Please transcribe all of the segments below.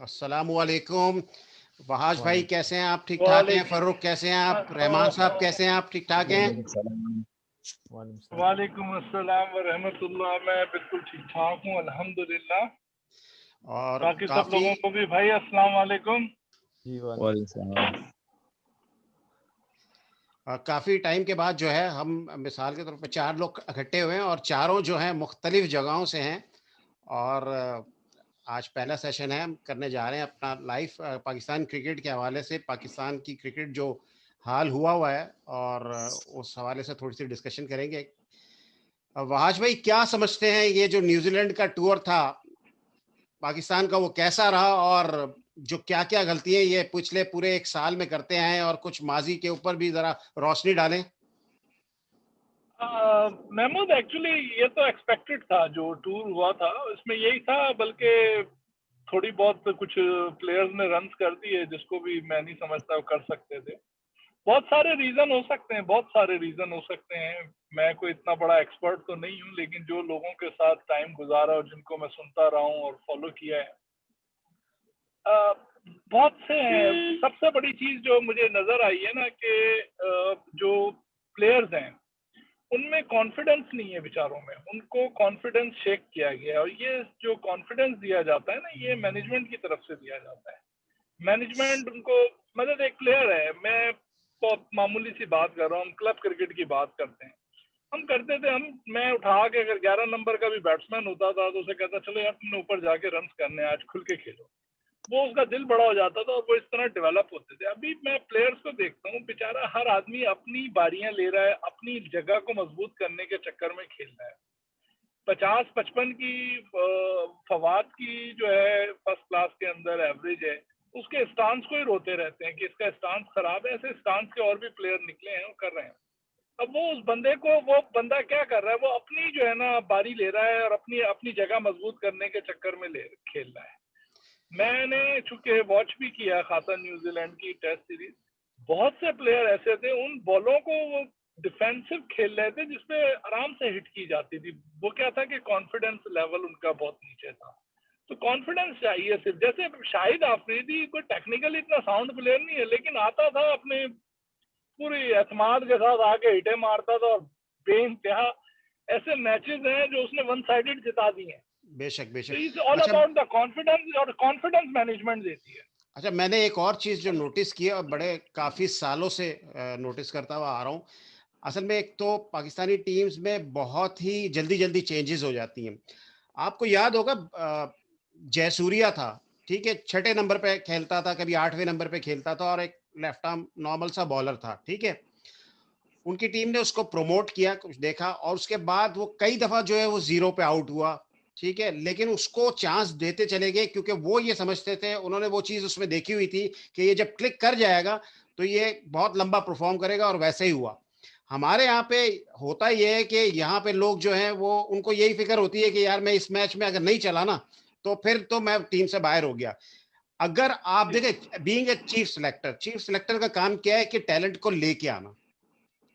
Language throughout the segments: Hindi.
अस्सलामुअलैकुम। वहाज भाई वालेकुम कैसे हैं आप? ठीक ठाक हैं? वालेकुम फर्रुख कैसे हैं आप? रहमान साहब कैसे हैं आप? ठीक ठाक हैं? सलाम। वालेकुम सलाम। वालेकुम अस्सलाम व रहमतुल्लाह। मैं बिल्कुल ठीक ठाक हूँ अल्हम्दुलिल्लाह। और बाकी सब काफी लोगों को भी भाई अस्सलाम वालेकुम। जी वालेकुम सलाम। काफी टाइम के बाद जो है हम मिसाल के तौर पे 4 लोग इकट्ठे हुए हैं और चारों जो हैं मुख्तलिफ जगहों से हैं। और आज पहला सेशन है, हम करने जा रहे हैं अपना लाइव पाकिस्तान क्रिकेट के हवाले से, पाकिस्तान की क्रिकेट जो हाल हुआ है, और उस हवाले से थोड़ी सी डिस्कशन करेंगे। वहाज भाई क्या समझते हैं, ये जो न्यूजीलैंड का टूर था पाकिस्तान का, वो कैसा रहा? और जो क्या क्या गलतियां ये पिछले पूरे एक साल में करते हैं, और कुछ माजी के ऊपर भी जरा रोशनी डालें। महमूद, एक्चुअली ये तो एक्सपेक्टेड था जो टूर हुआ था, इसमें यही था। बल्कि थोड़ी बहुत कुछ प्लेयर्स ने रन्स कर दिए जिसको भी मैं नहीं समझता वो कर सकते थे। बहुत सारे रीजन हो सकते हैं, बहुत सारे रीजन हो सकते हैं। मैं कोई इतना बड़ा एक्सपर्ट तो नहीं हूँ, लेकिन जो लोगों के साथ टाइम गुजारा और जिनको मैं सुनता रहा हूँ और फॉलो किया है, बहुत से हैं। सबसे बड़ी चीज जो मुझे नजर आई है ना कि जो प्लेयर्स हैं उनमें कॉन्फिडेंस नहीं है बेचारों में। उनको कॉन्फिडेंस शेक किया गया, और ये जो कॉन्फिडेंस दिया जाता है ना, ये मैनेजमेंट की तरफ से दिया जाता है। मैनेजमेंट उनको, मतलब एक प्लेयर है, मैं बहुत मामूली सी बात कर रहा हूँ, हम क्लब क्रिकेट की बात करते हैं। हम करते थे, मैं उठा के अगर 11 नंबर का भी बैट्समैन होता था तो उसे कहता चलो यार तुमने ऊपर जाके रन करने, आज खुल के खेलो। वो उसका दिल बड़ा हो जाता था और वो इस तरह डेवलप होते थे। अभी मैं प्लेयर्स को देखता हूँ, बेचारा हर आदमी अपनी बारियां ले रहा है, अपनी जगह को मजबूत करने के चक्कर में खेल रहा है। 50-55 की फवाद की जो है फर्स्ट क्लास के अंदर एवरेज है, उसके स्टांस को ही रोते रहते हैं कि इसका स्टांस खराब है। ऐसे स्टांस के और भी प्लेयर निकले हैं और कर रहे हैं। अब वो उस बंदे को, वो बंदा क्या कर रहा है, वो अपनी जो है ना बारी ले रहा है और अपनी अपनी जगह मजबूत करने के चक्कर में खेल रहा है। मैंने चूंकि वॉच भी किया खासा न्यूजीलैंड की टेस्ट सीरीज, बहुत से प्लेयर ऐसे थे, उन बॉलों को वो डिफेंसिव खेल रहे थे जिसपे आराम से हिट की जाती थी। वो क्या था कि कॉन्फिडेंस लेवल उनका बहुत नीचे था। तो कॉन्फिडेंस चाहिए सिर्फ। जैसे शाहिद आफरीदी कोई टेक्निकली इतना साउंड प्लेयर नहीं है, लेकिन आता था अपने पूरी एतमाद के साथ आके हिटे मारता था, और बेइंतहा ऐसे मैचेस हैं जो उसने वन साइडेड जिता दिए हैं। बेशक तो बेशक। इज ऑल अच्छा अबाउट द कॉन्फिडेंस, और कॉन्फिडेंस मैनेजमेंट देती है। अच्छा, मैंने एक और चीज जो नोटिस की है, और बड़े काफी सालों से नोटिस करता हुआ आ रहा हूँ। असल में एक तो पाकिस्तानी टीम्स में बहुत ही जल्दी जल्दी चेंजेस हो जाती हैं। आपको याद होगा जयसूर्या था, ठीक है, छठे नंबर पे खेलता था, कभी 8वें नंबर पे खेलता था, और एक लेफ्ट आर्म नॉर्मल सा बॉलर था, ठीक है। उनकी टीम ने उसको प्रमोट किया, कुछ देखा, और उसके बाद वो कई दफा जो है वो जीरो पे आउट हुआ, ठीक है, लेकिन उसको चांस देते चले गए, क्योंकि वो ये समझते थे, उन्होंने वो चीज उसमें देखी हुई थी कि ये जब क्लिक कर जाएगा तो ये बहुत लंबा परफॉर्म करेगा, और वैसे ही हुआ। हमारे यहाँ पे होता ये है कि यहाँ पे लोग जो हैं वो, उनको यही फिक्र होती है कि यार मैं इस मैच में अगर नहीं चला ना, तो फिर तो मैं टीम से बाहर हो गया। अगर आप देखें, बीइंग ए चीफ सिलेक्टर का काम क्या है कि टैलेंट को लेके आना।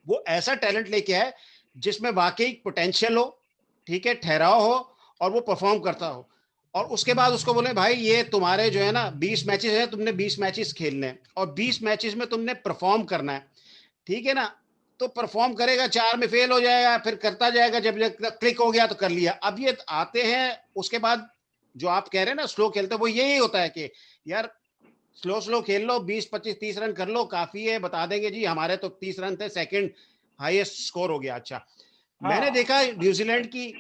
वो ऐसा टैलेंट लेके आए जिसमें वाकई पोटेंशियल हो, ठीक है, ठहराव हो, और वो परफॉर्म करता हो। और उसके बाद उसको बोले भाई ये तुम्हारे जो है ना 20 मैचेस है, तुमने 20 मैचेस खेलने हैं, और 20 मैचेस में तुमने परफॉर्म करना है, ठीक है ना। तो परफॉर्म करेगा, 4 में फेल हो जाएगा, फिर करता जाएगा, जब क्लिक हो गया तो कर लिया। अब ये आते हैं उसके बाद, जो आप कह रहे हैं ना स्लो खेलते, वो यही होता है कि यार स्लो स्लो खेल लो, 20 25 30 रन कर लो, काफी है, बता देंगे जी हमारे तो 30 रन थे, सेकंड हाईएस्ट स्कोर हो गया। अच्छा, मैंने हाँ, देखा न्यूजीलैंड की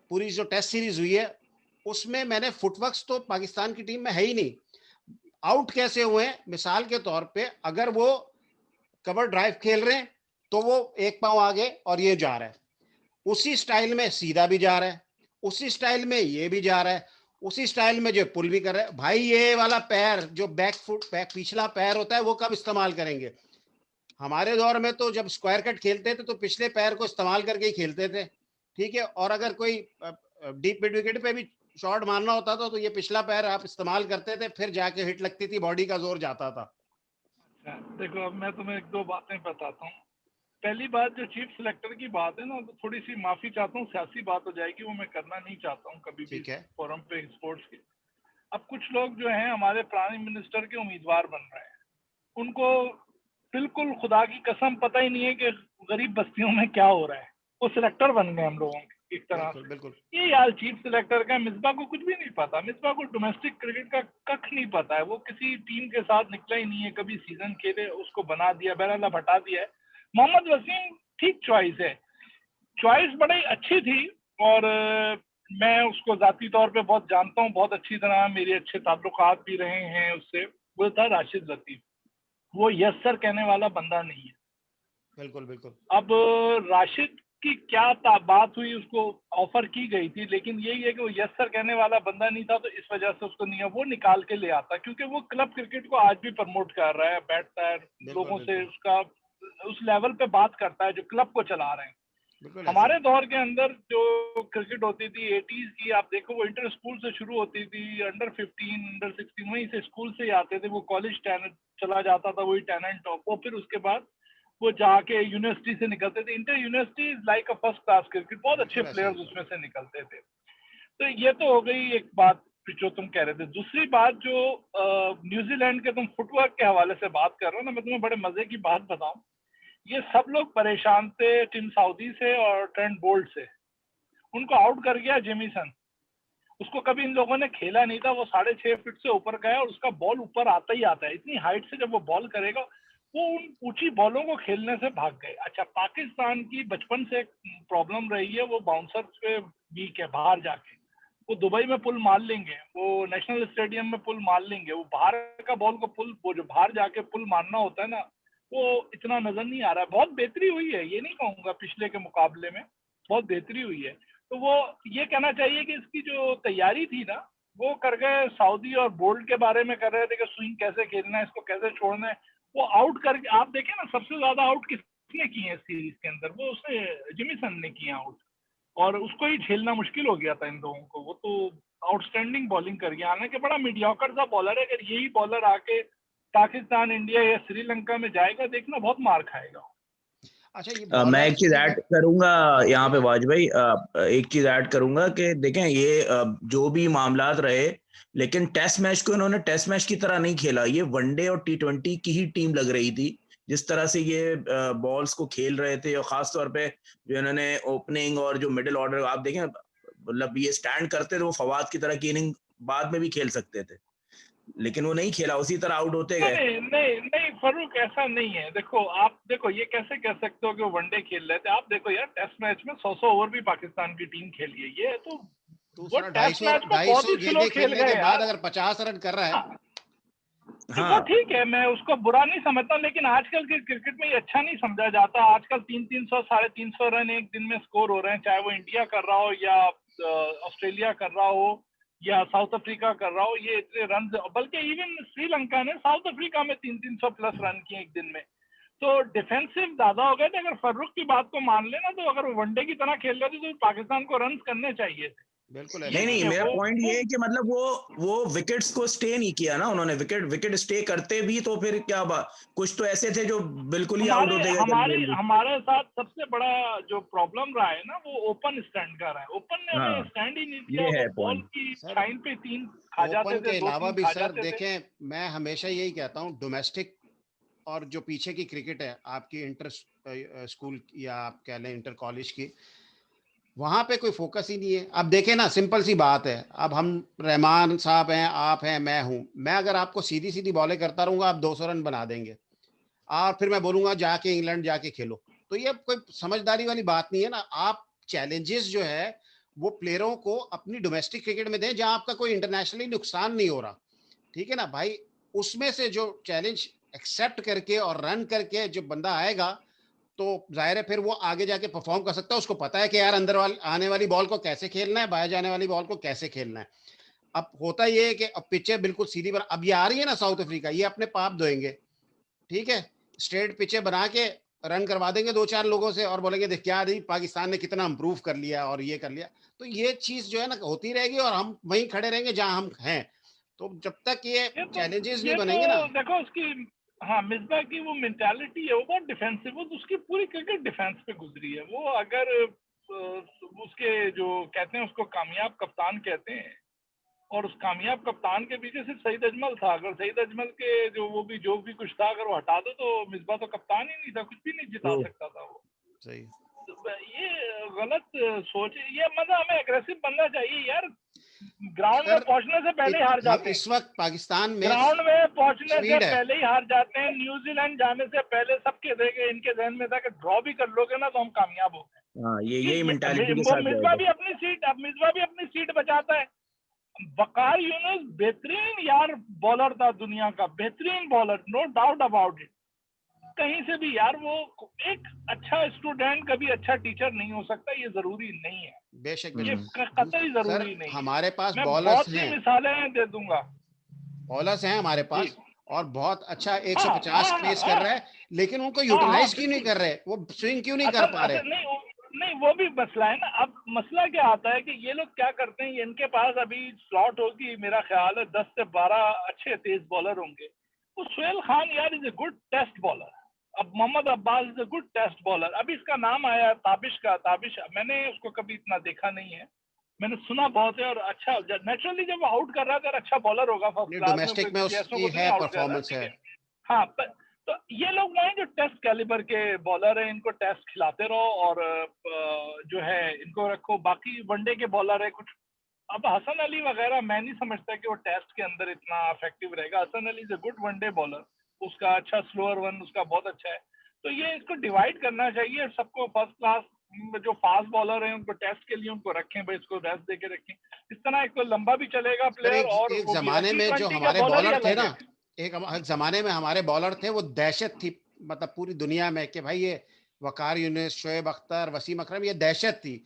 पूरी जो टेस्ट सीरीज हुई है, उसमें मैंने फुटवर्क तो पाकिस्तान की टीम में है ही नहीं। आउट कैसे हुए? मिसाल के तौर पे अगर वो कवर ड्राइव खेल रहे हैं तो वो एक पांव आगे और ये जा रहा है, उसी स्टाइल में सीधा भी जा रहा है, उसी स्टाइल में ये भी जा रहा है, उसी स्टाइल में जो पुल भी कर रहा है। भाई ये वाला पैर जो बैक फुट, बैक पिछला पैर होता है, वो कब इस्तेमाल करेंगे? हमारे दौर में तो जब स्क्वायर कट खेलते थे तो पिछले पैर को इस्तेमाल करके ही खेलते थे, ठीक है। और अगर कोई डीप मिड विकेट पे भी शॉट मारना होता था तो ये पिछला पैर आप इस्तेमाल करते थे, फिर जाके हिट लगती थी, बॉडी का जोर जाता था। देखो अब मैं तुम्हें एक दो बातें बताता हूँ। पहली बात, जो चीफ सिलेक्टर की बात है ना, तो थोड़ी सी माफी चाहता हूँ, सियासी बात हो जाएगी, वो मैं करना नहीं चाहता हूँ कभी भी ठीक है। फोरम पे स्पोर्ट्स की। अब कुछ लोग जो हैं हमारे प्राइम मिनिस्टर के उम्मीदवार बन रहे हैं, उनको बिल्कुल खुदा की कसम पता ही नहीं है कि गरीब बस्तियों में क्या हो रहा है। वो सिलेक्टर बन गए हम लोगों के एक तरह बिल्कुल से। बिल्कुल ये यार चीफ सिलेक्टर का मिसबा को कुछ भी नहीं पता, मिसबा को डोमेस्टिक क्रिकेट का कख नहीं पता है। वो किसी टीम के साथ निकला ही नहीं है, कभी सीजन खेले उसको बना दिया, बहरहाल अब हटा दिया है। मोहम्मद वसीम ठीक चॉइस है, चॉइस बड़ी अच्छी थी, और मैं उसको जाती तौर पे बहुत जानता हूँ, बहुत अच्छी तरह मेरे अच्छे ताल्लुकात भी रहे हैं उससे। वो था राशिद लतीफ, वो यस सर कहने वाला बंदा नहीं है। बिल्कुल बिल्कुल अब राशिद की क्या बात हुई, उसको ऑफर की गई थी, लेकिन यही है कि वो यस सर कहने वाला बंदा नहीं था, तो इस वजह से उसको नहीं, वो निकाल के ले आता, क्योंकि वो क्लब क्रिकेट को आज भी प्रमोट कर रहा है, बैठता है बिल्कुल लोगों से, बिल्कुल उसका उस लेवल पे बात करता है जो क्लब को चला रहे हैं। बिल्कुल ऐसे हमारे ही। दौर के अंदर जो क्रिकेट होती थी 80s की, आप देखो वो इंटर स्कूल से शुरू होती थी, अंडर 15 अंडर 16 वहीं से स्कूल से ही आते थे, वो कॉलेज टैलेंट चला जाता था, वही टैलेंट टॉप, वो फिर उसके बाद वो जाके यूनिवर्सिटी से निकलते थे। Inter university is like a first class cricket, बहुत अच्छे बिल्कुल ऐसे ही प्लेयर्स सर। उसमें से निकलते थे। तो ये तो हो गई एक बात जो तुम कह रहे थे। दूसरी बात जो न्यूजीलैंड के तुम फुटवर्क के हवाले से बात कर रहे हो ना, मैं तुम्हें बड़े मजे की बात बताऊं, ये सब लोग परेशान थे टिम साउदी से और ट्रेंट बोल्ट से। उनको आउट कर गया जेमिसन, उसको कभी इन लोगों ने खेला नहीं था, वो 6.5 फीट से ऊपर गया और उसका बॉल ऊपर आता ही आता है। इतनी हाइट से जब वो बॉल करेगा, वो उन ऊंची बॉलों को खेलने से भाग गए। अच्छा, पाकिस्तान की बचपन से एक प्रॉब्लम रही है, वो बाउंसर पे वीक है। बाहर जाके वो दुबई में पुल मार लेंगे, वो नेशनल स्टेडियम में पुल मार लेंगे, वो बाहर का बॉल को पुल, वो जो बाहर जाके पुल मारना होता है ना, वो इतना नजर नहीं आ रहा है। बहुत बेहतरी हुई है, ये नहीं कहूंगा पिछले के मुकाबले में, बहुत बेहतरी हुई है। तो वो ये कहना चाहिए कि इसकी जो तैयारी थी ना, वो कर गए साउदी, और बोल्ट के बारे में कर रहे थे कि स्विंग कैसे खेलना है, इसको कैसे छोड़ना है। वो आउट करके आप देखें ना, सबसे ज्यादा आउट किसने किए हैं सीरीज के अंदर, वो उसने जिमिसन ने किया आउट, और उसको ही झेलना मुश्किल हो गया था इन लोगों को। वो तो आउटस्टैंडिंग बॉलिंग कर गया, हालांकि बड़ा मीडियोकर सा बॉलर है। अगर यही बॉलर आके पाकिस्तान, इंडिया या श्रीलंका में जाएगा, देखना बहुत मार खाएगा। अच्छा ये मैं एक बॉलर्स चीज की ऐड बात। करूंगा जी यहाँ जी पे वाज भाई, एक चीज ऐड करूंगा कि देखें ये जो भी मामलात रहे, लेकिन टेस्ट मैच को इन्होंने टेस्ट मैच की तरह नहीं खेला, ये वनडे और T20 की ही टीम लग रही थी। जिस तरह से ये बॉल्स को खेल रहे थे, और खास तौर पे जो इन्होंने ओपनिंग और जो मिडिल ऑर्डर आप देखें, मतलब ये स्टैंड करते थे, वो फवाद की तरह की इनिंग बाद में भी खेल सकते थे, लेकिन वो नहीं खेला, उसी तरह आउट होते गए। नहीं नहीं नहीं फरूक, ऐसा नहीं है। देखो आप देखो, ये कैसे कह सकते हो कि वो वनडे खेल रहे थे? आप देखो यार, टेस्ट मैच में 100 ओवर भी पाकिस्तान की टीम खेली है, ये तो वो दूसरा ढाई टेस्ट सौ मैच को ढाई बहुत सौ ही स्लो गेंदें खेल खेलने के गए बाद यार। अगर 50 रन कर रहा है। हाँ, तो वो हाँ ठीक है, मैं उसको बुरा नहीं समझता, लेकिन आजकल के क्रिकेट में ये अच्छा नहीं समझा जाता। आजकल 300 350 रन एक दिन में स्कोर हो रहे हैं, चाहे वो इंडिया कर रहा हो या ऑस्ट्रेलिया कर रहा हो या साउथ अफ्रीका कर रहा हो। ये इतने रन, बल्कि इवन श्रीलंका ने साउथ अफ्रीका में 300 प्लस रन किए एक दिन में। तो डिफेंसिव ज्यादा हो गए थे। अगर फर्रुख की बात को मान लेना, तो अगर वो वनडे की तरह खेल रहे थे तो पाकिस्तान को रन करने चाहिए थे। बिल्कुल ये ऐसे नहीं ही नहीं नहीं, है सर। मेरा पॉइंट वो ये है कि मतलब वो विकेट्स को स्टे नहीं किया ना उन्होंने, विकेट विकेट स्टे करते भी तो फिर क्या बात, कुछ तो ऐसे थे जो बिल्कुल ही आउट हमारे होते गए जल्दी हमारे जल्दी। हमारे साथ सबसे बड़ा जो प्रॉब्लम रहा है ना, वो ओपन स्टैंड का रहा है। ओपन ने हाँ हमें स्टैंड ही नहीं दिया, ये वो है बॉल पॉइंट। की सर शाइन पे 3 खा जाते ओपन थे, के दो अलावा तीन भी खा सर जाते थे। देखें, मैं हमेशा यही कहता हूँ, डोमेस्टिक और जो पीछे की क्रिकेट है आपकी इंटर स्कूल या आप कह लें इंटर कॉलेज की, वहां पे कोई फोकस ही नहीं है। अब देखें ना, सिंपल सी बात है, अब हम रहमान साहब हैं, आप हैं, मैं हूं, मैं अगर आपको सीधी सीधी बॉलें करता रहूंगा, आप 200 रन बना देंगे, और फिर मैं बोलूंगा जाके इंग्लैंड जाके खेलो। तो ये कोई समझदारी वाली बात नहीं है ना। आप चैलेंजेस जो है वो प्लेयरों को अपनी डोमेस्टिक क्रिकेट में दें, जहां आपका कोई इंटरनेशनली नुकसान नहीं हो रहा, ठीक है ना भाई। उसमें से जो चैलेंज एक्सेप्ट करके और रन करके जो बंदा आएगा, तो जाहिर है फिर वो आगे जाके परफॉर्म कर सकता है। उसको पता है कि यार अंदर वाली आने वाली बॉल को कैसे खेलना है, बाहर जाने वाली बॉल को कैसे खेलना है। अब होता ये है कि अब पिचें बिल्कुल सीधी बना, अब ये आ रही है ना साउथ अफ्रीका, ये अपने पाप धोएंगे, ठीक है। स्ट्रेट पिचें बना के रन करवा देंगे दो चार लोगों से, और बोलेंगे देख क्या नहीं पाकिस्तान ने कितना इंप्रूव कर लिया और ये कर लिया। तो ये चीज जो है ना होती रहेगी, और हम वहीं खड़े रहेंगे जहां हम हैं। तो जब तक ये ये तो चैलेंजेस नहीं ये तो बनेंगे ना। देखो उसकी, हाँ, मिसबा की वो मेंटालिटी है, वो बहुत डिफेंसिव, वो उसकी पूरी क्रिकेट डिफेंस पे गुजरी है। वो अगर उसके जो कहते हैं उसको कामयाब कप्तान कहते हैं, और उस कामयाब कप्तान के पीछे सिर्फ सईद अजमल था। अगर सईद अजमल के जो भी कुछ था अगर वो हटा दो तो मिसबा तो कप्तान ही नहीं था, कुछ भी नहीं जिता सकता था वो। सही। तो ये गलत सोच है। ये मतलब हमें एग्रेसिव बनना चाहिए यार। ग्राउंड में पहुंचने से पहले ही हार जाते हैं। इस वक्त पाकिस्तान में ग्राउंड में पहुंचने से स्पीड है। पहले ही हार जाते हैं। न्यूजीलैंड जाने से पहले सबके देखे इनके ज़हन में था कि ड्रॉ भी कर लोगे ना तो हम कामयाब हो गए। हाँ, यही मेंटालिटी के साथ मिसबा भी अपनी सीट बचाता है। वकार यूनुस बेहतरीन यार बॉलर था, दुनिया का बेहतरीन bowler, no doubt about it. कहीं से भी यार वो एक अच्छा स्टूडेंट कभी अच्छा टीचर नहीं हो सकता, ये जरूरी नहीं है। बेशक ये बेशक कतई सर, जरूरी नहीं है। हमारे पास मैं बॉलर्स बहुत सी हैं, मिसालें दे दूंगा। बॉलर्स हैं हमारे जी पास और बहुत अच्छा हाँ 150 हाँ पेस कर हाँ रहा है, लेकिन उनको हाँ हाँ यूटिलाइज क्यों नहीं बिल्कुल। कर रहे, वो स्विंग क्यों नहीं कर असल पा रहे? असल नहीं वो भी मसला है ना। अब मसला क्या आता है कि ये लोग क्या करते हैं, इनके पास अभी स्लॉट होगी, मेरा ख्याल है 10 से 12 अच्छे तेज बॉलर होंगे। तो सुहेल खान यार is a good test bowler. अब Mohammad Abbas is a good test bowler. अभी इसका नाम आया ताबिश का। ताबिश मैंने उसको कभी इतना देखा नहीं है, मैंने सुना बहुत है। और अच्छा नेचुरली जब वो आउट कर रहा है तो अच्छा बॉलर होगा फर्स्ट क्लास में, डोमेस्टिक में कोई जैसों उसकी को तो नहीं है, आउट कर रहा है, परफॉर्मेंस ठीक है। है। हाँ तो ये लोग वो हैं जो टेस्ट कैलिबर के बॉलर हैं, इनको टेस्ट खिलाते रहो और जो है इनको रखो। बाकी वनडे के बॉलर है कुछ। अब हसन अली वगैरह मैं नहीं समझता कि वो टेस्ट के अंदर इतना इफेक्टिव रहेगा। Hasan Ali is a good one day bowler, उसका अच्छा स्लोअर वन उसका बहुत अच्छा है। तो ये इसको डिवाइड करना चाहिए सबको। फर्स्ट क्लास जो फास्ट बॉलर हैं उनको टेस्ट के लिए उनको रखें भाई, इसको रेस्ट दे के रखें। इस तरह एक तो लंबा भी चलेगा सर प्लेयर और एक वो भी जमाने में जो T20 के हमारे बॉलर ही बॉलर थे अलग ना, है। एक जमाने में हमारे बॉलर थे, वो दहशत थी, मतलब पूरी दुनिया में कि भाई ये वकार यूनिस, शोएब अख्तर, वसीम अकरम, ये दहशत थी।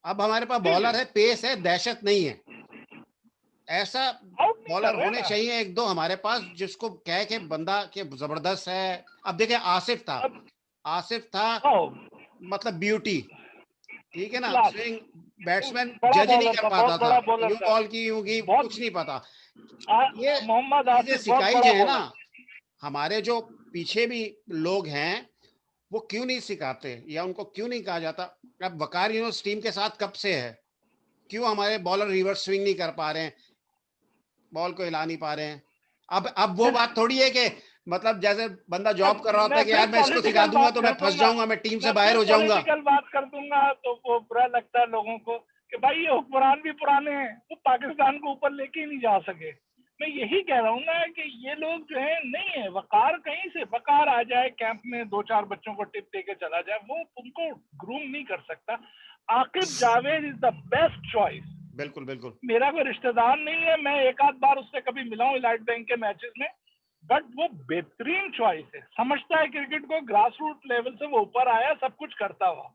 अब हमारे पास जी बॉलर जी है, पेस है, दहशत नहीं है। ऐसा आउट नहीं कर बॉलर रहे होने ना। चाहिए एक दो हमारे पास, जिसको कह के बंदा के जबरदस्त है। अब देखिए आसिफ था, अब आसिफ था मतलब ब्यूटी, ठीक है ना, क्लास, स्विंग बैट्समैन बड़ा जज नहीं बॉलर कर था, पाता बहुत था, बड़ा बॉलर यूं था। बॉल की यूं की बहुत कुछ नहीं पता। ये मोहम्मद चीजें आसिफ बहुत सिखाई बड़ा जाए ना, बॉलर। हमारे जो पीछे भी लोग हैं वो क्यों नहीं सिखाते, या उनको क्यों नहीं कहा जाता? अब वकार यूनुस टीम के साथ कब से है, क्यों हमारे बॉलर रिवर्स स्विंग नहीं कर पा रहे हैं, बॉल को हिला नहीं पा रहे हैं? अब वो बात थोड़ी है कि मतलब जैसे बंदा जॉब कर रहा होता मैं है कि फिर यार मैं इसको सिखा पॉलिटिकल दूंगा बात तो मैं कर फंस दूंगा, जाऊंगा, मैं टीम से मैं बाहर फिर हो जाऊंगा। पॉलिटिकल बात कर दूंगा तो वो बुरा लगता है लोगों को कि भाई ये हुक्मरान भी पुराने हैं, वो पाकिस्तान को ऊपर लेके ही नहीं जा सके। मैं यही कह रहा हूँ ना कि ये लोग जो है नहीं है। वकार कहीं से वकार आ जाए कैंप में 2-4 बच्चों को टिप दे के चला जाए, वो उनको ग्रूम नहीं कर सकता। Aqib Javed is the best choice. बिल्कुल बिल्कुल। मेरा कोई रिश्तेदार नहीं है, मैं एक आध बार उससे कभी मिला हूँ इलाइट बैंक के मैचेस में, बट वो बेहतरीन चॉइस है। समझता है क्रिकेट को, ग्रास रूट लेवल से वो ऊपर आया, सब कुछ करता हुआ।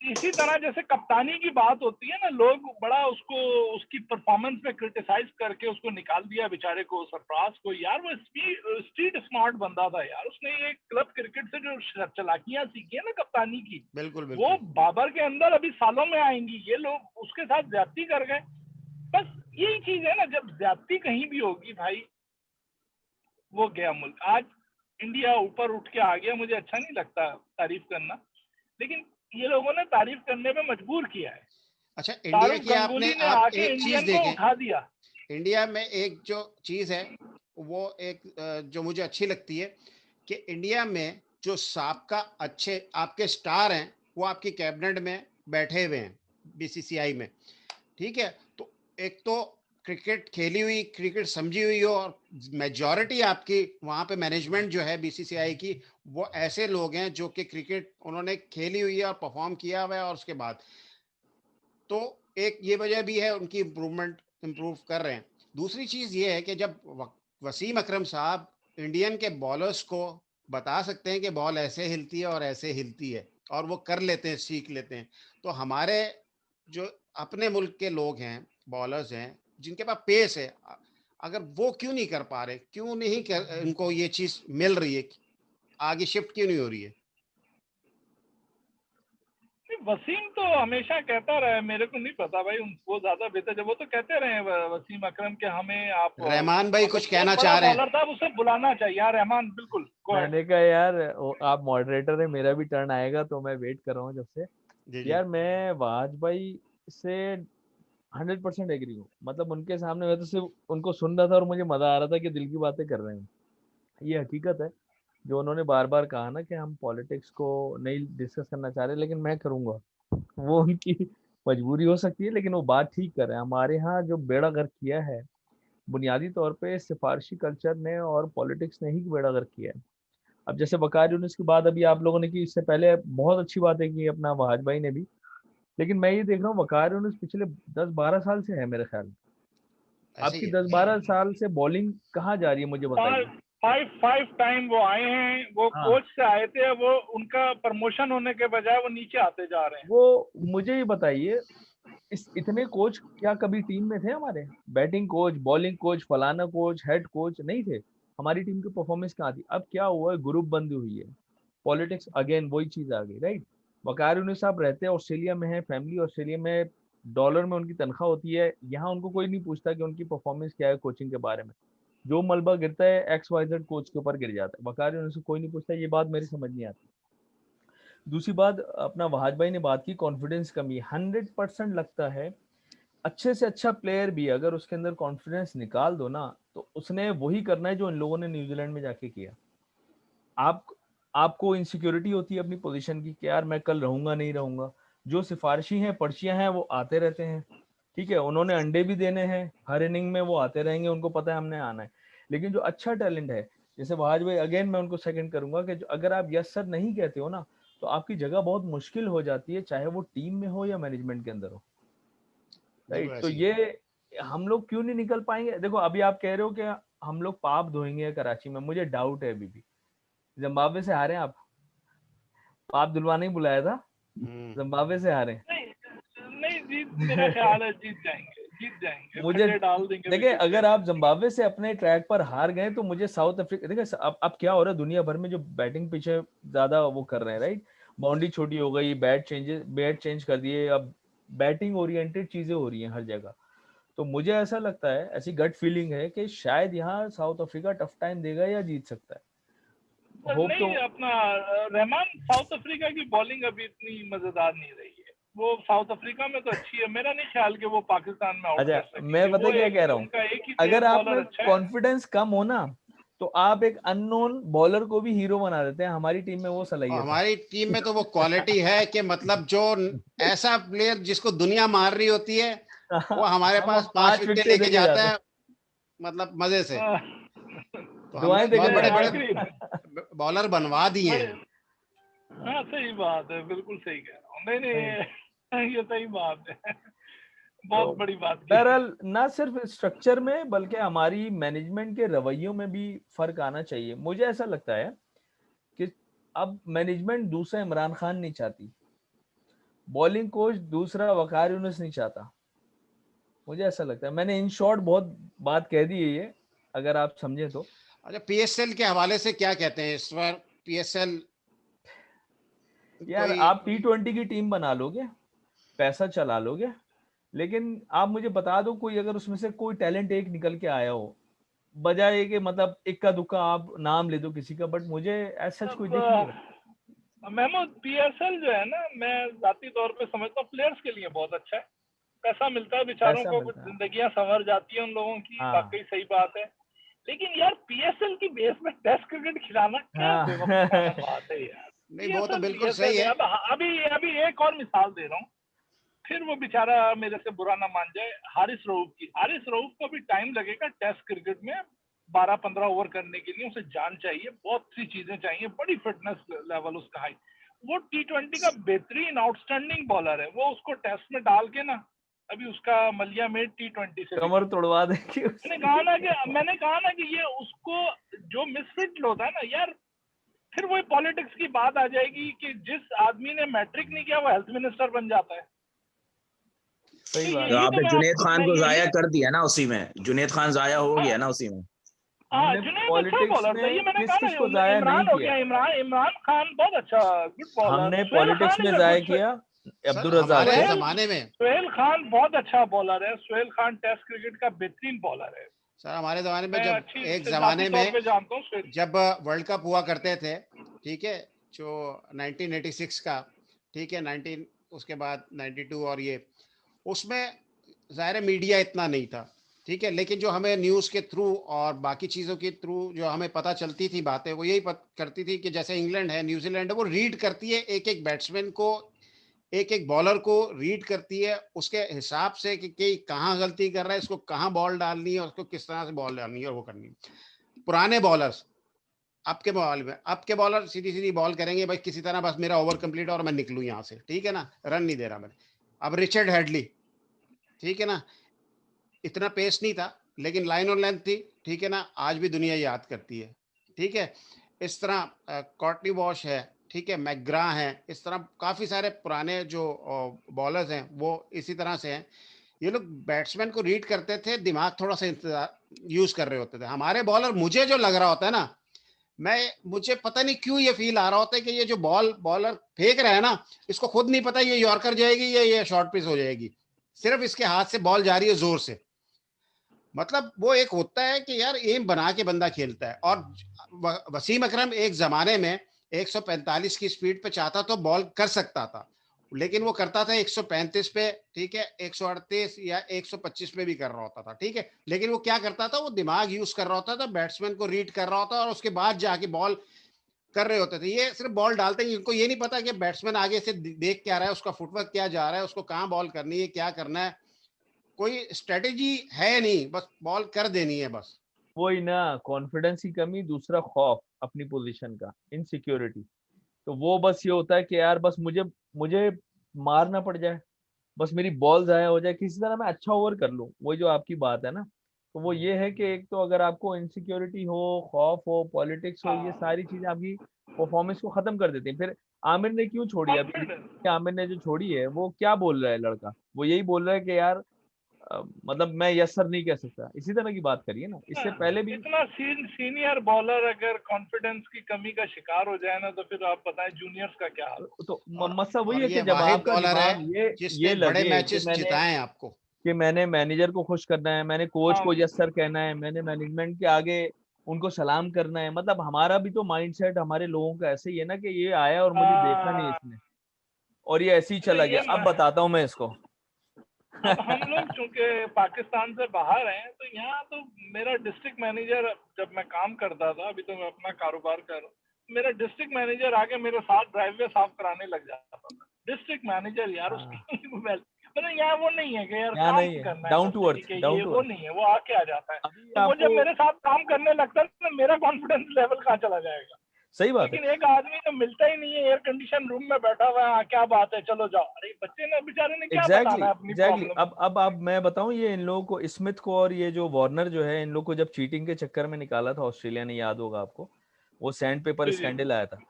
इसी तरह जैसे कप्तानी की बात होती है ना, लोग बड़ा उसको उसकी परफॉर्मेंस में क्रिटिसाइज करके उसको निकाल दिया बेचारे को, सरफराज को। यार वो स्ट्रीट स्मार्ट बंदा था यार, उसने ये क्लब क्रिकेट से जो चालाकियां सीखी है ना कप्तानी की, बिल्कुल वो बिल्कुल। बाबर के अंदर अभी सालों में आएंगी। ये लोग उसके साथ ज्यादती कर गए। बस यही चीज है ना, जब ज्यादती कहीं भी होगी भाई, वो गया मुल्क। आज इंडिया ऊपर उठ के आ गया, मुझे अच्छा नहीं लगता तारीफ करना, लेकिन ये लोगों ने तारीफ करने पे मजबूर किया है। अच्छा, इंडिया तारुफ की आपने गंगुली ने आप आके एक चीज इंडियन को देखें, उठा दिया। इंडिया में एक जो चीज है वो एक जो मुझे अच्छी लगती है कि इंडिया में जो साबका अच्छे आपके स्टार हैं वो आपकी कैबिनेट में बैठे हुए हैं, बीसीसीआई में, ठीक है। तो एक तो क्रिकेट खेली हुई, क्रिकेट समझी हुई हो, और मेजॉरिटी आपकी वहाँ पे मैनेजमेंट जो है बीसीसीआई की, वो ऐसे लोग हैं जो कि क्रिकेट उन्होंने खेली हुई है और परफॉर्म किया हुआ है। और उसके बाद तो एक ये वजह भी है उनकी इम्प्रूव कर रहे हैं। दूसरी चीज़ ये है कि जब वसीम अकरम साहब इंडियन के बॉलर्स को बता सकते हैं कि बॉल ऐसे हिलती है और ऐसे हिलती है, और वो कर लेते हैं, सीख लेते हैं, तो हमारे जो अपने मुल्क के लोग हैं, बॉलर्स हैं, जिनके पास पेस है, अगर वो क्यों नहीं कर पा रहे, क्यों नहीं कर इनको ये चीज़ मिल रही है, आगे शिफ्ट क्यों नहीं हो रही है? वसीम तो हमेशा कहता रहा है, मेरे को नहीं पता भाई, उनको ज्यादा बेहतर जब वो तो कहते रहे वसीम अकरम के हमें आप रहमान भाई कुछ कहना बहुत बड़ा चाह रहे हैं? बॉलर था, उसे बुलाना चाहिए। हाँ रहमान बिल्कुल, मैंने कहा यार आप मॉडरेटर है, मेरा भी टर्न आएगा तो मैं वेट कर रहा हूँ जब से। जी जी। यार मैं वाज भाई से 100% एग्री हूँ। मतलब उनके सामने मैं तो सिर्फ उनको सुन रहा था और मुझे मजा आ रहा था कि दिल की बातें कर रहे हैं। ये हकीकत है जो उन्होंने बार बार कहा ना कि हम पॉलिटिक्स को नहीं डिस्कस करना चाह रहे, लेकिन मैं करूंगा। वो उनकी मजबूरी हो सकती है, लेकिन वो बात ठीक कर रहे हैं। हमारे यहाँ जो बेड़ा गर्क किया है बुनियादी तौर पे सिफारशी कल्चर ने और पॉलिटिक्स ने ही बेड़ा गर्क किया है। अब जैसे वकार यूनिस की बात अभी आप लोगों ने की, इससे पहले बहुत अच्छी बातें की अपना वहाज भाई ने भी, लेकिन मैं ये देख रहा हूँ वकार यूनिस पिछले 10-12 साल से है मेरे ख्याल में। ऐसे ही आपकी है। 10-12 साल से बॉलिंग कहाँ जा रही है मुझे बताइए। फाइव टाइम वो आए हैं, वो हाँ, कोच से आए थे, वो उनका प्रमोशन होने के बजाय वो नीचे आते जा रहे हैं। वो मुझे ये बताइए, इस इतने कोच क्या कभी टीम में थे हमारे? बैटिंग कोच, बॉलिंग कोच, फलाना कोच, हेड कोच नहीं थे। हमारी टीम की परफॉर्मेंस कहाँ थी? अब क्या हुआ है, ग्रुप बंदी हुई है, पॉलिटिक्स अगेन वही चीज आ गई, राइट। वकार यूनिस साहब रहते हैं ऑस्ट्रेलिया में, है फैमिली ऑस्ट्रेलिया में, डॉलर में उनकी तनख्वाह होती है। यहाँ उनको कोई नहीं पूछता कि उनकी परफॉर्मेंस क्या है कोचिंग के बारे में। जो मलबा गिरता है XYZ कोच के ऊपर गिर जाता है, वकार यूनिस को कोई नहीं पूछता। ये बात मेरी समझ नहीं आती। दूसरी बात, अपना वहाज भाई ने बात की कॉन्फिडेंस कमी, 100% लगता है अच्छे से अच्छा प्लेयर भी अगर उसके अंदर कॉन्फिडेंस निकाल दो ना, तो उसने वही करना है जो इन लोगों ने न्यूजीलैंड में जाके किया। आप आपको इनसिक्योरिटी होती है अपनी पोजीशन की कि यार मैं कल रहूंगा नहीं रहूंगा। जो सिफारिशी हैं, पर्चियां हैं, वो आते रहते हैं, ठीक है, उन्होंने अंडे भी देने हैं, हर इनिंग में वो आते रहेंगे, उनको पता है हमने आना है। लेकिन जो अच्छा टैलेंट है, जैसे वहाज भाई, अगेन मैं उनको सेकंड करूंगा कि अगर आप यस सर नहीं कहते हो ना, तो आपकी जगह बहुत मुश्किल हो जाती है, चाहे वो टीम में हो या मैनेजमेंट के अंदर हो, बिल्कुल राइट। तो ऐसे ही है। ये हम लोग क्यों नहीं निकल पाएंगे? देखो अभी आप कह रहे हो कि हम लोग पाप धोएंगे कराची में, मुझे डाउट है अभी भी। जिम्बाब्वे से हारे आप, पाप धुलवाने ही बुलाया था, जिम्बाब्वे से हारे। नहीं नहीं, जीत मेरा ख्याल है जीत जाएंगे, जीत जाएंगे, मुझे खड्डे डाल देंगे देखिए, विकेट अगर पे। आप जिम्बाब्वे से अपने ट्रैक पर हार गए तो मुझे साउथ अफ्रीका, देखिए अब क्या हो रहा है दुनिया भर में, जो बैटिंग पीछे ज्यादा वो कर रहे हैं, राइट। बाउंड्री छोटी हो गई, बैट चेंज कर दिए, अब बैटिंग ओरिएंटेड चीजें हो रही हैं हर जगह। तो मुझे ऐसा लगता है, ऐसी गट फीलिंग है कि शायद यहाँ साउथ अफ्रीका टफ टाइम देगा या जीत सकता है। होप तो नहीं, अपना रहमान, साउथ अफ्रीका की बॉलिंग अभी इतनी मजेदार नहीं रही है। वो साउथ अफ्रीका में तो अच्छी है, मेरा नहीं ख्याल कि वो पाकिस्तान में आउट कर अच्छा, मैं सकेंगे। पता वो क्या कह रहा हूँ, उनका एक ही अगर तेज आप बॉलर में अच्छा है। कॉन्फिडेंस कम हो ना, तो आप एक अननोन बॉलर को भी हीरो बना देते हैं। हमारी टीम में वो और सलाहियत है। हमारी टीम में तो वो क्वालिटी है कि मतलब जो ऐसा प्लेयर जिसको दुनिया मार रही होती है, वो हमारे हम पास 5 5 विकेट विकेट लेके देके जाता जाते है, मतलब मजे से। तो हमने दुआएं देके बहुत बड़े बड़े आखिरी बॉलर बनवा दिए बड़े, हैं। हाँ सही बात है, बिल्कुल सही कह रहा हूँ। नहीं नहीं, ये सही बात है, तो बहुत बड़ी बात की है। बहरहाल ना सिर्फ स्ट्रक्चर में बल्कि हमारी मैनेजमेंट के रवैयों में भी फर्क आना चाहिए। मुझे ऐसा लगता है कि अब मैनेजमेंट दूसरा इमरान खान नहीं चाहती, बॉलिंग कोच दूसरा वकार यूनिस नहीं चाहता। मुझे ऐसा लगता है, मैंने इन शॉर्ट बहुत बात कह दी है ये, अगर आप समझे तो। अच्छा, पीएसएल के हवाले से क्या कहते हैं इस बार? पीएसएल यार कोई आप T20 की टीम बना लोगे, पैसा चला लोगे, लेकिन आप मुझे बता दो कोई अगर उसमें से कोई टैलेंट एक निकल के आया हो, बजाय कि मतलब इक्का दुक्का आप नाम ले दो किसी का, बट मुझे ऐसा कोई दिख नहीं रहा। महमूद, पीएसएल जो है ना, मैं जाती तौर पे समझता हूँ प्लेयर्स के लिए बहुत अच्छा है। पैसा मिलता है बेचारों पैसा को, मिलता है, जिंदगियां संवर जाती है उन लोगों की, हाँ वाकई सही बात है। लेकिन यार पीएसएल की बेस में टेस्ट क्रिकेट खिलाना क्या हाँ बेवकूफाना बात है यार। नहीं, वो तो पीएसएल बिल्कुल सही पीएसएल है। है। अब अभी अभी एक और मिसाल दे रहा हूँ, फिर वो बेचारा मेरे से बुरा ना मान जाए, हारिस रऊफ की। हारिस रऊफ को भी टाइम लगेगा टेस्ट क्रिकेट में 12-15 ओवर करने के लिए। उसे जान चाहिए, बहुत सी चीजें चाहिए, बड़ी फिटनेस लेवल उसका हाई। वो T20 का बेहतरीन आउटस्टैंडिंग बॉलर है। वो उसको टेस्ट में डाल के ना, अभी उसका मलिया मेट T20 से कमर निकल। तोड़वा देगी मैंने कहा ना कि ये उसको जो मिसफिट होता है ना यार, फिर वही पॉलिटिक्स की बात आ जाएगी कि जिस आदमी ने मैट्रिक नहीं किया वो हेल्थ मिनिस्टर बन जाता है। सही तो बात तो है। यही तो आपने मैं जुनेद आपको खान मैं को यही जाया कर दिया ना उसी में, जुनेद खान जाया हो हाँ गया ना उसी में। हाँ, हमने जुनैद अच्छा पॉलिटिक्स बॉलर था। ये में मैंने किस कहा किस को ना, जाया नहीं इमरान हो किया, गया, इमरान खान बहुत अच्छा, गुड बॉलर। हमने सुहेल पॉलिटिक्स खान में इज अ जाया गुड, किया सर अब्दुल रजाक हमारे को। सुहेल जमाने में सुहेल खान बहुत अच्छा बॉलर है। सुहेल खान टेस्ट क्रिकेट का बेहतरीन बॉलर है। सर हमारे जमाने में मैं जब अच्छी एक से जाती जमाने तौर में पे जानता हूँ सुहेल। जब वर्ल्ड कप हुआ करते थे, ठीक है, जो 1986 का, ठीक है, 19, उसके बाद 92 और ये, उसमें ज़ाहिर है मीडिया इतना नहीं था, ठीक है, लेकिन जो हमें न्यूज़ के थ्रू और बाकी चीज़ों के थ्रू जो हमें पता चलती थी बातें, वो यही करती थी कि जैसे इंग्लैंड है, न्यूजीलैंड है, वो रीड करती है एक एक बैट्समैन को, एक एक बॉलर को रीड करती है उसके हिसाब से कि कहाँ गलती कर रहा है, इसको कहाँ बॉल डालनी है, उसको किस तरह से बॉल डालनी है और वो करनी है। पुराने बॉलर्स, अब के बॉलर सीधी सीधी बॉल करेंगे, भाई किसी तरह बस मेरा ओवर कंप्लीट और मैं निकलूं यहाँ से, ठीक है ना, रन नहीं दे रहा मैंने। अब रिचर्ड हेडली, ठीक है ना, इतना पेस नहीं था लेकिन लाइन और लेंथ थी, ठीक है ना, आज भी दुनिया याद करती है, ठीक है। इस तरह कॉर्टनी वॉश है, ठीक है, मैकग्रा है, इस तरह काफी सारे पुराने जो बॉलर्स हैं वो इसी तरह से हैं। ये लोग बैट्समैन को रीड करते थे, दिमाग थोड़ा सा यूज कर रहे होते थे। हमारे बॉलर, मुझे जो लग रहा होता है ना, मुझे पता नहीं क्यों ये फील आ रहा होता है कि ये जो बॉलर फेंक रहा है ना, इसको खुद नहीं पता ये यॉर्कर जाएगी या ये शॉर्ट पिच हो जाएगी, सिर्फ इसके हाथ से बॉल जा रही है जोर से। मतलब वो एक होता है कि यार एम बना के बंदा खेलता है। और वसीम अकरम एक जमाने में 145 की स्पीड पे चाहता तो बॉल कर सकता था, लेकिन वो करता था 135 पे, ठीक है, 138 या 125 पे भी कर रहा होता था, ठीक है। लेकिन वो क्या करता था, वो दिमाग यूज कर रहा होता था, बैट्समैन को रीड कर रहा होता और उसके बाद जाके बॉल कर रहे होते थे। ये सिर्फ बॉल डालते हैं, इनको ये नहीं पता कि बैट्समैन आगे से देख क्या रहा है, उसका फुटवर्क क्या जा रहा है, उसको कहाँ बॉल करनी है, क्या करना है, कोई स्ट्रेटेजी है नहीं, बस बॉल कर देनी है बस। वही ना, कॉन्फिडेंस की कमी, दूसरा खौफ अपनी पोजीशन का, इनसिक्योरिटी। तो वो बस ये होता है कि यार बस मुझे मुझे मार ना पड़ जाए, बस मेरी बॉल जाया हो जाए, किसी तरह मैं अच्छा ओवर कर लूं। वही जो आपकी बात है ना, तो वो ये है कि एक तो अगर आपको इनसिक्योरिटी हो, खौफ हो, पॉलिटिक्स हो, ये सारी चीजें आपकी परफॉर्मेंस को खत्म कर देती हैं। फिर आमिर ने क्यों छोड़ी अभी? कॉन्फिडेंस। आमिर ने जो छोड़ी है, वो क्या बोल रहा है लड़का? वो यही बोल रहा है कि यार मतलब मैं यस सर नहीं कह सकता, इसी तरह की बात करिए ना। इससे पहले भी इतना सीनियर बॉलर अगर कॉन्फिडेंस की कमी का शिकार हो जाए ना, तो फिर आप बताएं जूनियर्स का क्या हाल। तो और मसला वही और है ये कि जब वाहिद आपका बॉलर है दिमाग ये जिसने बड़े लगे कि मैचेस मैंने जिताए हैं आपको। मैनेजर को खुश करना है, मैंने कोच को हाँ, यस सर कहना है, मैंने मैनेजमेंट के आगे उनको सलाम करना है, मतलब हमारा भी तो माइंडसेट हमारे लोगों का ऐसे ही है ना कि ये आया और मुझे देखा नहीं हाँ, इसने और ये ऐसे ही चला नहीं गया, अब बताता हूँ मैं इसको। अब हम लोग चूंकि पाकिस्तान से बाहर हैं, तो यहाँ तो मेरा डिस्ट्रिक्ट मैनेजर, जब मैं काम करता था, अभी तो मैं अपना कारोबार कर रहा हूँ, मेरा डिस्ट्रिक्ट मैनेजर आके मेरे साथ ड्राइववे साफ कराने लग जाता था। डिस्ट्रिक्ट मैनेजर यार, हाँ, उसकी मतलब यहाँ वो नहीं है कि यार यहाँ काम नहीं है, करना है डाउन बस, टू अर्थ, ठीक है, डाउन ये टू वो अर्थ। नहीं है, वो आके आ जाता है। अभी तो वो जब आपको मेरे साथ काम करने लगता है तो मेरा कॉन्फिडेंस लेवल कहाँ चला जाएगा। सही बात है। लेकिन एक आदमी तो मिलता ही नहीं है, एयर कंडीशन रूम में बैठा हुआ है, हाँ, क्या बात है, चलो जाओ। अरे बच्चे ने, बेचारे ने क्या एग्जैक्टली बताना है अपनी एग्जैक्टली प्रॉब्लम। अब मैं बताऊं, ये इन लोगों को, स्मिथ को और ये जो वार्नर जो है, इन लोग को जब चीटिंग के चक्कर में निकाला था ऑस्ट्रेलिया ने, याद होगा आपको, वो सैंड पेपर जी जी। स्कैंडल आया था।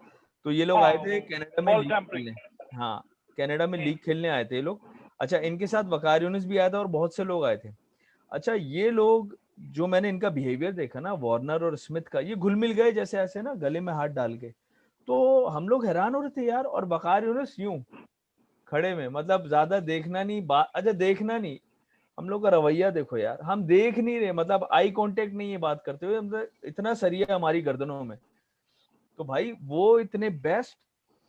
तो ये लोग हाँ, आए थे वो कनाडा में बॉल लीग खेलने। टैंपरिंग। हाँ, कनाडा में लीग खेलने आए थे ये लोग। अच्छा, इनके साथ वकार यूनिस भी आया था और बहुत से लोग आए थे। अच्छा, ये लोग, जो मैंने इनका बिहेवियर देखा ना, वार्नर और स्मिथ का, ये घुल मिल गए जैसे ऐसे ना, गले में हाथ डाल के। तो हम लोग हैरान हो रहे थे यार, और वकार यूनिस यूं खड़े में, मतलब ज्यादा देखना नहीं, बात, अच्छा देखना नहीं, हम लोग का रवैया देखो यार, हम देख नहीं रहे, मतलब आई कांटेक्ट नहीं है बात करते हुए, मतलब इतना सरिया हमारी गर्दनों में। तो भाई वो इतने बेस्ट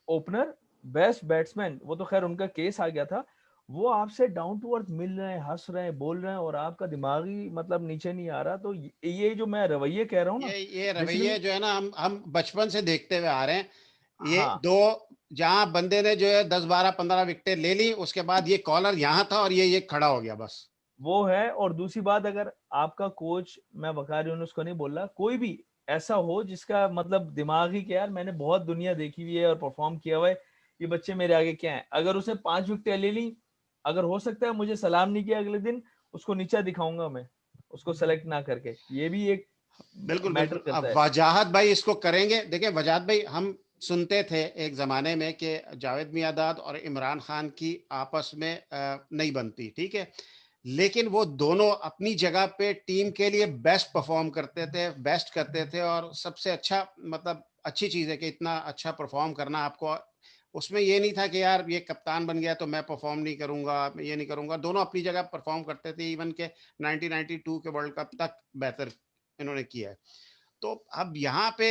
ओपनर, बेस्ट बैट्समैन, वो तो खैर उनका केस आ गया था, वो आपसे डाउन टू अर्थ मिल रहे हैं, हंस रहे हैं, बोल रहे हैं, और आपका दिमागी मतलब नीचे नहीं आ रहा। तो ये जो मैं रवैये कह रहा हूँ ना, ये रवैये बेसिकली, जो है ना, हम बचपन से देखते हुए आ रहे हैं। ये हाँ, दो, जहां बंदे ने जो है 10 12 15 विकेटें ले ली, उसके बाद ये कॉलर यहाँ था और ये खड़ा हो गया बस। वो है। और दूसरी बात, अगर आपका कोच, मैं वकार यूनुस को नहीं बोल रहा, कोई भी ऐसा हो जिसका मतलब दिमाग ही कि यार मैंने बहुत दुनिया देखी हुई है और परफॉर्म किया हुआ है, ये बच्चे मेरे आगे क्या है, अगर उसने 5 विकेटें ले ली, अगर हो सकता है मुझे सलाम नहीं किया अगले दिन, उसको नीचा दिखाऊंगा मैं, उसको सेलेक्ट ना करके। ये भी एक बिल्कुल मैटर बिल्कुल। करता अब है। वजाहत भाई इसको करेंगे। देखिए वजाहत भाई, हम सुनते थे एक जमाने में कि जावेद मियांदाद और इमरान खान की आपस में नहीं बनती, ठीक है, लेकिन वो दोनों अपनी जगह पे टीम के लिए बेस्ट परफॉर्म करते थे, बेस्ट करते थे। और सबसे अच्छा, मतलब अच्छी चीज है कि इतना अच्छा परफॉर्म करना आपको, उसमें ये नहीं था कि यार ये कप्तान बन गया तो मैं परफॉर्म नहीं करूंगा, मैं ये नहीं करूंगा। दोनों अपनी जगह परफॉर्म करते थे, इवन के 1992 के वर्ल्ड कप तक बेहतर इन्होंने किया है। तो अब यहाँ पे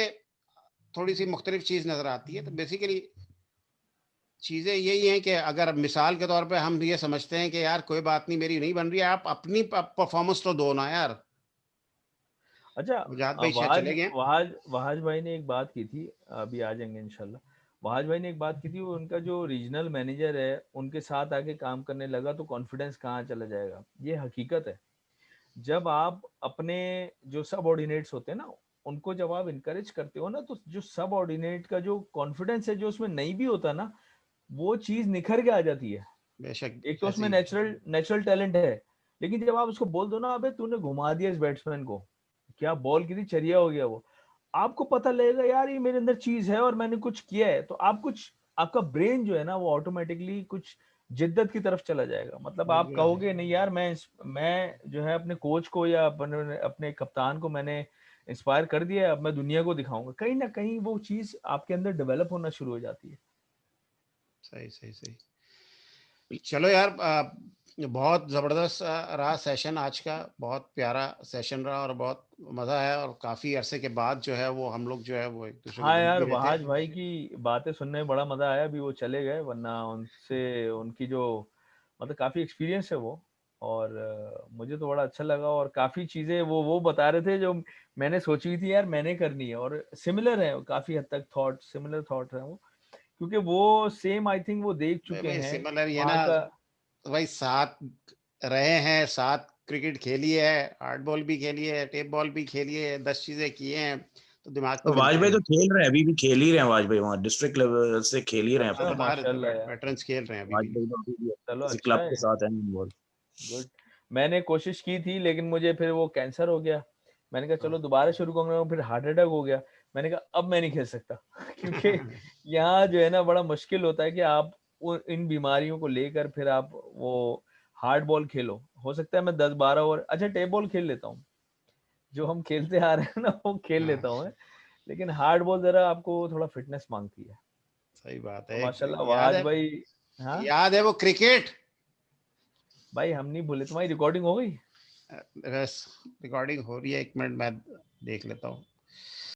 थोड़ी सी मुख्तलिफ चीज नजर आती है। तो बेसिकली चीजें यही हैं कि अगर मिसाल के तौर पे हम ये समझते हैं कि यार कोई बात नहीं, मेरी नहीं बन रही है, आप अपनी परफॉर्मेंस तो दो ना यार। अच्छा, वजाहत भाई शायद वहाज चले गए। वहाज वहाज भाई ने एक बात की थी, अभी आ जाएंगे इंशाल्लाह। वहाज भाई ने एक बात की थी, वो उनका जो रीजनल मैनेजर है उनके साथ आके काम करने लगा तो कॉन्फिडेंस कहाँ चला जाएगा, ये हकीकत है। जब आप अपने जो सबऑर्डिनेट्स होते हैं ना, उनको जब आप इनकरेज करते हो ना, तो जो सबऑर्डिनेट का जो कॉन्फिडेंस है जो उसमें नहीं भी होता ना, वो चीज निखर के आ जाती है। बेशक एक तो उसमें ऐसी। नेचुरल टैलेंट है, लेकिन जब आप उसको बोल दो ना, अबे तूने घुमा दिया इस बैट्समैन को, क्या बॉल की थी, चरिया हो गया वो, आपको पता लगेगा यार ये मेरे अंदर चीज है और मैंने कुछ किया है, तो आप कुछ, आपका ब्रेन जो है ना वो ऑटोमेटिकली कुछ जिद्दत की तरफ चला जाएगा। मतलब आप बिल्कुल। कहोगे नहीं यार, मैं जो है अपने कोच को या अपने कप्तान को मैंने इंस्पायर कर दिया है, अब मैं दुनिया को दिखाऊंगा। कहीं ना कहीं वो चीज आपके अंदर डेवलप होना शुरू हो जाती है। सही सही सही। चलो यार, बहुत जबरदस्त रहा सेशन आज का, बहुत प्यारा सेशन रहा और बहुत मजा आया, और काफी अरसे के बाद जो है वो हम लोग जो है वो एक दूसरे को हाँ मिल यार, भी रहे थे। वहाज भाई की बातें सुनने में बड़ा मजा आया। अभी वो चले गए, वरना उनसे उनकी जो मतलब काफी एक्सपीरियंस है वो, और मुझे तो बड़ा अच्छा लगा। और काफी चीजें वो बता रहे थे जो मैंने सोची हुई थी यार मैंने करनी है, और सिमिलर है काफी हद तक, सिमिलर थॉट है वो, क्योंकि वो सेम आई थिंक वो देख भाई चुके भाई हैं सिमिलर ये वहाँ ना, का। भाई साथ रहे हैं, साथ क्रिकेट खेली है, हार्ड बॉल भी खेली है, टेप बॉल भी खेली है, 10 चीजें की हैं, तो दिमाग तो तो मिलता वाजपेयी ही तो है। खेल रहे हैं, अभी भी खेल ही रहे हैं वाजपेयी, वहाँ डिस्ट्रिक्ट लेवल से खेल ही रहे हैं हाँ अपने। तो बाहर माशाल्लाह यार, वेटरन्स खेल रहे हैं अभी भी। वाजपेयी तो अभी भी चलो किसी अच्छा क्लब के है, साथ है इन्वॉल्व। गुड। मैंने कोशिश की थी लेकिन मुझे फिर वो कैंसर हो गया। मैंने कहा चलो दोबारा शुरू करूंगा, फिर हार्ट अटैक हो गया। मैंने कहा अब मैं नहीं खेल सकता क्योंकि यहाँ जो है ना बड़ा मुश्किल होता है कि आप इन बीमारियों को लेकर फिर आप वो हार्ड बॉल खेलो। हो सकता है मैं 10-12 ओवर, अच्छा टेप बॉल खेल लेता हूँ, जो हम खेलते आ रहे हैं ना वो खेल हाँ, लेता हूँ मैं, लेकिन हार्ड बॉल जरा आपको थोड़ा फिटनेस मांगती है। सही बात तो है। माशाल्लाह याद वहाज है, भाई। हाँ याद है वो क्रिकेट। भाई, हम नहीं भूले। तुम्हारी रिकॉर्डिंग हो गई? बस रिकॉर्डिंग हो रही है, 1 मिनट मैं देख लेता हूँ।